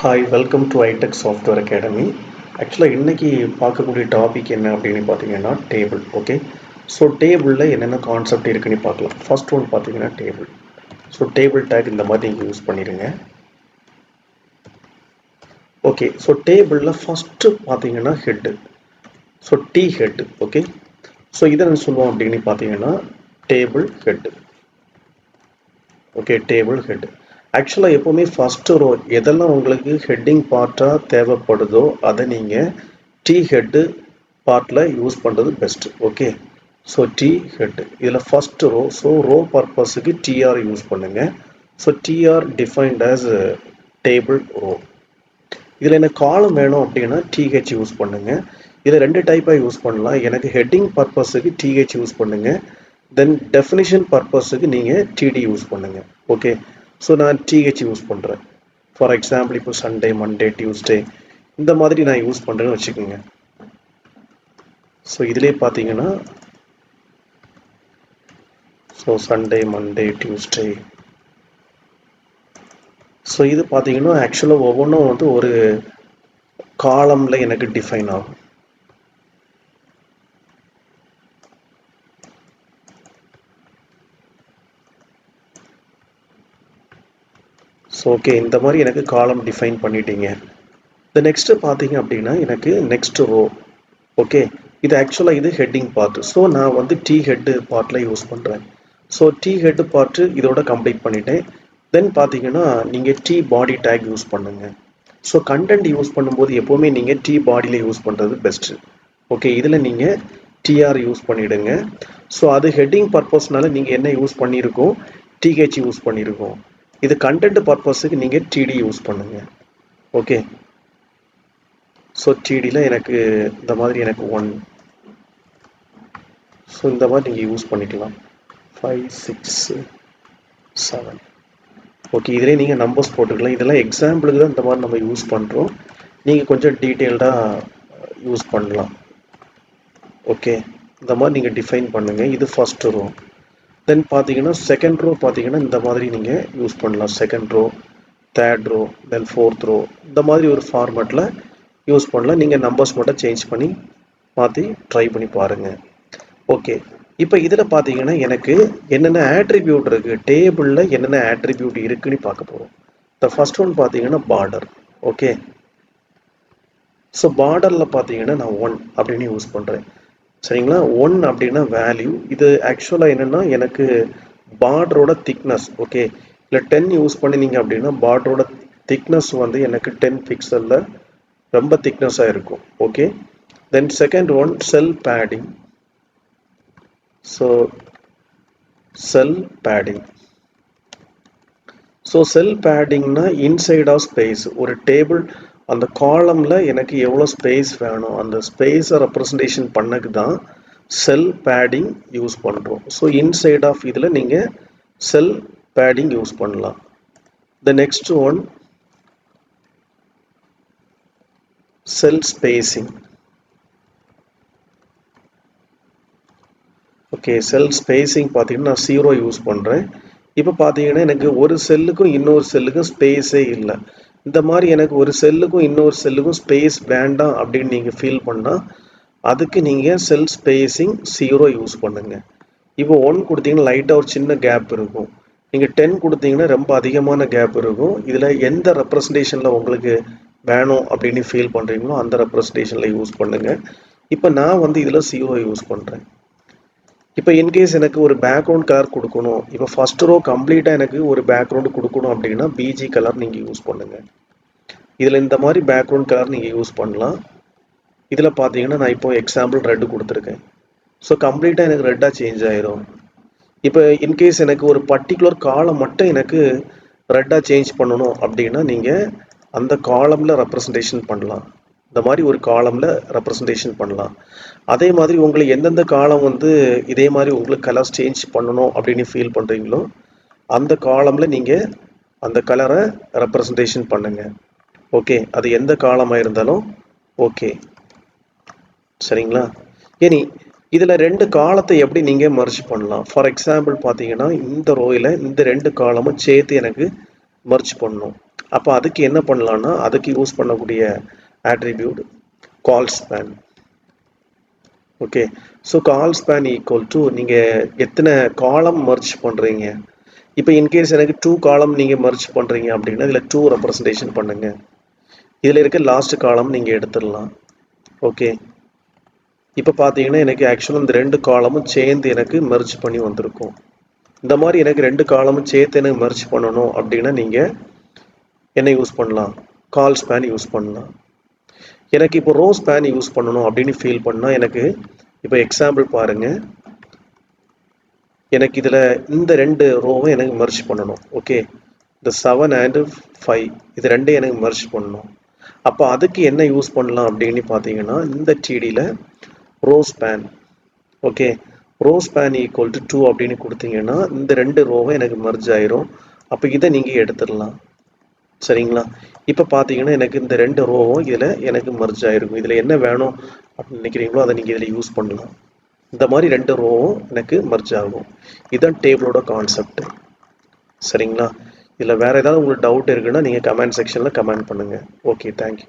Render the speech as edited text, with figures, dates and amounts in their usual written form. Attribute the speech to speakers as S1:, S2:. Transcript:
S1: Hi, welcome to iTech software academy. ஆக்சுவலாக இன்றைக்கி பார்க்கக்கூடிய டாபிக் என்ன அப்படின்னு பார்த்தீங்கன்னா டேபிள். ஓகே, ஸோ டேபிளில் என்னென்ன கான்செப்ட் இருக்குன்னு பார்க்கலாம். ஃபர்ஸ்ட் ஒன் பார்த்தீங்கன்னா டேபிள். ஸோ டேபிள் டேக் இந்த மாதிரி நீங்கள் யூஸ் பண்ணிடுங்க. ஓகே, ஸோ டேபிளில் ஃபஸ்ட்டு பார்த்தீங்கன்னா head. So D head. Okay, so இதை என்ன சொல்லுவோம் அப்படின்னு பார்த்தீங்கன்னா table head. Okay, table head. ஆக்சுவலாக எப்போவுமே ஃபஸ்ட்டு ரோ எதெல்லாம் உங்களுக்கு ஹெட்டிங் பார்ட்டாக தேவைப்படுதோ அதை நீங்கள் டி ஹெட்டு பார்ட்டில் யூஸ் பண்ணுறது best. Okay, so D head இதில் ஃபஸ்ட்டு ரோ. ஸோ ரோ பர்பஸுக்கு டிஆர் யூஸ் பண்ணுங்கள். So TR defined as table row. இதில் எனக்கு காலம் வேணும் அப்படின்னா டிஹெச் யூஸ் பண்ணுங்கள். இதில் ரெண்டு டைப்பாக யூஸ் பண்ணலாம். எனக்கு ஹெட்டிங் பர்பஸுக்கு டிஹெச் யூஸ் பண்ணுங்கள். தென் டெஃபினிஷன் பர்பஸுக்கு நீங்கள் டிடி யூஸ் பண்ணுங்கள். ஓகே, ஸோ நான் டிஹெச் யூஸ் பண்ணுறேன். ஃபார் எக்ஸாம்பிள் இப்போ சண்டே, மண்டே, டியூஸ்டே இந்த மாதிரி நான் யூஸ் பண்ணுறேன்னு வச்சுக்கோங்க. ஸோ இதிலே பார்த்தீங்கன்னா so Sunday, Monday, Tuesday. So இது பார்த்தீங்கன்னா ஆக்சுவலாக ஒவ்வொன்றும் வந்து ஒரு காலமில் எனக்கு டிஃபைன் ஆகும். ஸோ ஓகே, இந்த மாதிரி எனக்கு காலம் டிஃபைன் பண்ணிட்டீங்க. இந்த நெக்ஸ்ட்டு பார்த்தீங்க அப்படின்னா எனக்கு நெக்ஸ்ட் ரோ. ஓகே, இது ஆக்சுவலாக இது ஹெட்டிங் பார்ட். ஸோ நான் வந்து டி ஹெட்டு பார்ட்டில் யூஸ் பண்ணுறேன். ஸோ டி ஹெட்டு பார்ட்டு இதோட கம்ப்ளீட் பண்ணிட்டேன். தென் பார்த்தீங்கன்னா நீங்கள் டி பாடி டேக் யூஸ் பண்ணுங்கள். ஸோ கண்டென்ட் யூஸ் பண்ணும்போது எப்போவுமே நீங்கள் டி பாடியில் யூஸ் பண்ணுறது பெஸ்ட்டு. ஓகே, இதில் நீங்கள் டிஆர் யூஸ் பண்ணிவிடுங்க. ஸோ அது ஹெட்டிங் பர்பஸ்னால நீங்கள் என்ன யூஸ் பண்ணியிருக்கோம், டிஹெச் யூஸ் பண்ணியிருக்கோம். இது கண்டென்ட் பர்பஸுக்கு நீங்கள் டிடி யூஸ் பண்ணுங்கள். ஓகே, ஸோ டிடியில் எனக்கு இந்த மாதிரி எனக்கு 1. ஸோ இந்த மாதிரி நீங்கள் யூஸ் பண்ணிக்கலாம். 5, 6, 7. ஓகே, இதிலே நீங்கள் நம்பர்ஸ் போட்டுக்கலாம். இதெல்லாம் எக்ஸாம்பிளுக்கு தான் இந்த மாதிரி நம்ம யூஸ் பண்ணுறோம். நீங்கள் கொஞ்சம் டீட்டெயில்டாக யூஸ் பண்ணலாம். ஓகே, இந்த மாதிரி நீங்கள் டிஃபைன் பண்ணுங்கள். இது ஃபர்ஸ்ட் ரோ. தென் பார்த்தீங்கன்னா செகண்ட் ரோ பார்த்தீங்கன்னா இந்த மாதிரி நீங்கள் யூஸ் பண்ணலாம். Second row, third row, then fourth row இந்த மாதிரி ஒரு ஃபார்மேட்டில் யூஸ் பண்ணலாம். நீங்கள் நம்பர்ஸ் மட்டும் சேஞ்ச் பண்ணி மாற்றி ட்ரை பண்ணி பாருங்கள். ஓகே, இப்போ இதில் பார்த்தீங்கன்னா எனக்கு என்னென்ன ஆட்ரிபியூட் இருக்குது, டேபிளில் என்னென்ன ஆட்ரிபியூட் இருக்குன்னு பார்க்க போகிறோம். இந்த ஃபர்ஸ்ட் ஒன் பார்த்தீங்கன்னா பார்டர். ஓகே, ஸோ பார்டரில் பார்த்தீங்கன்னா நான் 1 அப்படின்னு யூஸ் பண்ணுறேன். சரிங்களா, 1 அப்படின்னா வேல்யூ. இது ஆக்சுவலாக என்னென்னா எனக்கு பார்டரோட திக்னஸ். ஓகே, இல்லை 10 யூஸ் பண்ணினீங்க அப்படின்னா பார்டரோட திக்னஸ் வந்து எனக்கு 10 பிக்சலில் ரொம்ப திக்னஸாக இருக்கும். Okay, then second one cell padding. So cell padding. So cell பேடிங்னா இன்சைட் ஆஃப் ஸ்பேஸ். ஒரு டேபிள் அந்த காலமில் எனக்கு எவ்வளோ ஸ்பேஸ் வேணும் அந்த ஸ்பேஸை ரெப்ரசன்டேஷன் பண்ணக்கு தான் செல் பேடிங் யூஸ் பண்ணுறோம். ஸோ இன்சைட் ஆஃப் இதில் நீங்கள் செல் பேடிங் யூஸ் பண்ணலாம். The next one sell spacing. Okay, sell spacing பார்த்தீங்கன்னா நான் 0 யூஸ் பண்ணுறேன். இப்போ பார்த்தீங்கன்னா எனக்கு ஒரு செல்லுக்கும் இன்னொரு செல்லுக்கும் ஸ்பேஸே இல்லை. இந்த மாதிரி எனக்கு ஒரு செல்லுக்கும் இன்னொரு செல்லுக்கும் ஸ்பேஸ் வேண்டாம் அப்படின்னு நீங்கள் ஃபீல் பண்ணால் அதுக்கு நீங்கள் செல் ஸ்பேசிங் 0 யூஸ் பண்ணுங்கள். இப்போ 1 கொடுத்தீங்கன்னா லைட்டாக ஒரு சின்ன கேப் இருக்கும். நீங்கள் 10 கொடுத்தீங்கன்னா ரொம்ப அதிகமான கேப் இருக்கும். இதில் எந்த ரெப்ரசன்டேஷனில் உங்களுக்கு வேணும் அப்படின்னு ஃபீல் பண்ணுறீங்களோ அந்த ரெப்ரசன்டேஷனில் யூஸ் பண்ணுங்கள். இப்போ நான் வந்து இதில் 0 யூஸ் பண்ணுறேன். இப்போ இன்கேஸ் எனக்கு ஒரு பேக்ரவுண்ட் கலர் கொடுக்கணும், இப்போ ஃபர்ஸ்ட் ரோ கம்ப்ளீட்டாக எனக்கு ஒரு பேக்ரவுண்டு கொடுக்கணும் அப்படின்னா பிஜி கலர் நீங்கள் யூஸ் பண்ணுங்கள். இதில் இந்த மாதிரி பேக்ரவுண்ட் கலர் நீங்கள் யூஸ் பண்ணலாம். இதில் பார்த்தீங்கன்னா நான் இப்போ எக்ஸாம்பிள் ரெட்டு கொடுத்துருக்கேன். ஸோ கம்ப்ளீட்டாக எனக்கு ரெட்டாக சேஞ்ச் ஆயிரும். இப்போ இன்கேஸ் எனக்கு ஒரு பர்டிகுலர் காலம் மட்டும் எனக்கு ரெட்டாக சேஞ்ச் பண்ணணும் அப்படின்னா நீங்கள் அந்த காலமில் ரெப்ரசன்டேஷன் பண்ணலாம். இந்த மாதிரி ஒரு காலமில் ரெப்ரசன்டேஷன் பண்ணலாம். அதே மாதிரி உங்களுக்கு எந்தெந்த காலம் வந்து இதே மாதிரி உங்களுக்கு கலர்ஸ் சேஞ்ச் பண்ணணும் அப்படின்னு ஃபீல் பண்ணுறீங்களோ அந்த காலமில் நீங்கள் அந்த கலரை ரெப்ரசன்டேஷன் பண்ணுங்கள். ஓகே, அது எந்த காலமாக இருந்தாலும் ஓகே. சரிங்களா, இனி இதில் 2 காலத்தை எப்படி நீங்கள் மர்ஜ் பண்ணலாம். ஃபார் எக்ஸாம்பிள் பார்த்தீங்கன்னா இந்த ரோயில் இந்த 2 காலமும் சேர்த்து எனக்கு மர்ஜ் பண்ணணும். அப்போ அதுக்கு என்ன பண்ணலான்னா, அதுக்கு யூஸ் பண்ணக்கூடிய attribute call span. Okay, so call span equal to நீங்கள் எத்தனை காலம் மர்ஜ் பண்ணுறீங்க. இப்போ இன்கேஸ் எனக்கு 2 காலம் நீங்கள் மர்ஜ் பண்ணுறீங்க அப்படின்னா இதில் 2 ரெப்ரசன்டேஷன் பண்ணுங்கள். இதில் இருக்க லாஸ்ட் காலம் நீங்கள் எடுத்துடலாம். ஓகே, இப்போ பார்த்தீங்கன்னா எனக்கு ஆக்சுவலாக இந்த 2 காலமும் சேர்ந்து எனக்கு மெர்ஜ் பண்ணி வந்திருக்கும். இந்த மாதிரி எனக்கு 2 காலமும் சேர்த்து எனக்கு மெர்ஜ் பண்ணணும் அப்படின்னா நீங்கள் என்ன யூஸ் பண்ணலாம், கால் ஸ்பேன் யூஸ் பண்ணலாம். எனக்கு இப்போ ரோ ஸ்பேன் யூஸ் பண்ணணும் அப்படின்னு ஃபீல் பண்ணால் எனக்கு இப்போ எக்ஸாம்பிள் பாருங்கள். எனக்கு இதில் இந்த 2 ரோவும் எனக்கு மெர்ஜ் பண்ணணும். ஓகே, இந்த 7 and 5 இது ரெண்டும் எனக்கு மெர்ஜ் பண்ணணும். அப்போ அதுக்கு என்ன யூஸ் பண்ணலாம் அப்படின்னு பார்த்தீங்கன்னா இந்த டிடியில் row span. Okay, row span equal to 2 அப்படின்னு கொடுத்தீங்கன்னா இந்த 2 ரோவும் எனக்கு மெர்ஜ் ஆயிரும். அப்போ இதை நீங்கள் எடுத்துடலாம். சரிங்களா, இப்போ பார்த்தீங்கன்னா எனக்கு இந்த 2 ரோவும் இதில் எனக்கு மெர்ஜ் ஆயிருக்கும். இதில் என்ன வேணும் அப்படின்னு நினைக்கிறீங்களோ அதை நீங்கள் இதில் யூஸ் பண்ணலாம். இந்த மாதிரி 2 ரோவும் எனக்கு மெர்ஜ் ஆகும். இதுதான் டேபிளோட கான்செப்ட். சரிங்களா, இதில் வேறு ஏதாவது உங்களுக்கு டவுட் இருக்குன்னா நீங்கள் கமெண்ட் செக்ஷனில் கமெண்ட் பண்ணுங்கள். Okay, thank you.